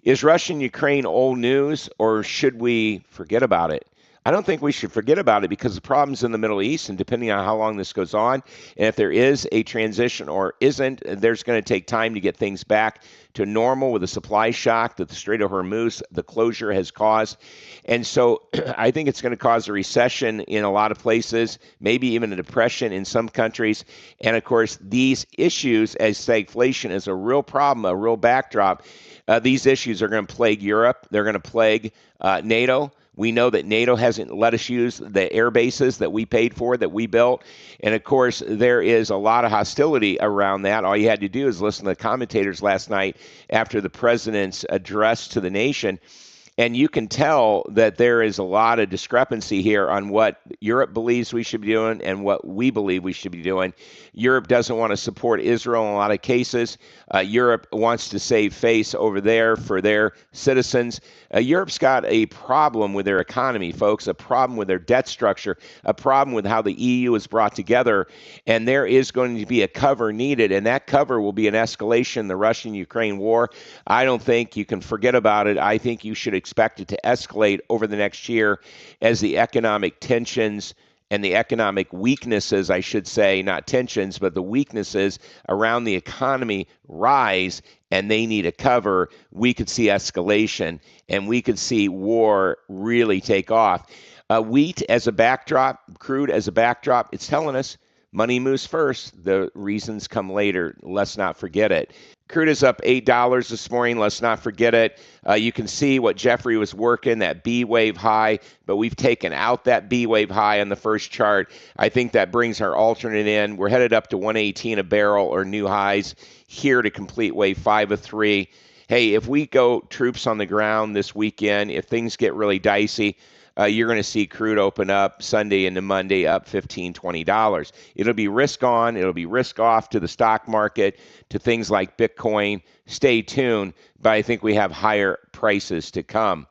Is Russia and Ukraine old news, or should we forget about it? I don't think we should forget about it because the problem's in the Middle East, and depending on how long this goes on, and if there is a transition or isn't, there's going to take time to get things back to normal with the supply shock that the Strait of Hormuz, the closure has caused. And so I think it's going to cause a recession in a lot of places, maybe even a depression in some countries. And of course, these issues, as stagflation is a real problem, a real backdrop, these issues are going to plague Europe. They're going to plague NATO. We know that NATO hasn't let us use the air bases that we paid for, that we built. And of course, there is a lot of hostility around that. All you had to do is listen to the commentators last night after the president's address to the nation. And you can tell that there is a lot of discrepancy here on what Europe believes we should be doing and what we believe we should be doing. Europe doesn't want to support Israel in a lot of cases. Europe wants to save face over there for their citizens. Europe's got a problem with their economy, folks, a problem with their debt structure, a problem with how the EU is brought together. And there is going to be a cover needed, and that cover will be an escalation in the Russian-Ukraine war. I don't think you can forget about it. I think you should expect it to escalate over the next year as the economic tensions and the economic weaknesses, I should say, not tensions, but the weaknesses around the economy rise, and they need a cover. We could see escalation, and we could see war really take off. Wheat as a backdrop, crude as a backdrop, it's telling us money moves first. The reasons come later. Let's not forget it. Crude is up $8 this morning. Let's not forget it. You can see what Jeffrey was working, that B-wave high, but we've taken out that B-wave high on the first chart. I think that brings our alternate in. We're headed up to 118 a barrel or new highs here to complete wave 5 of 3. Hey, if we go troops on the ground this weekend, if things get really dicey, you're going to see crude open up Sunday into Monday up $15, $20. It'll be risk on. It'll be risk off to the stock market, to things like Bitcoin. Stay tuned, but I think we have higher prices to come.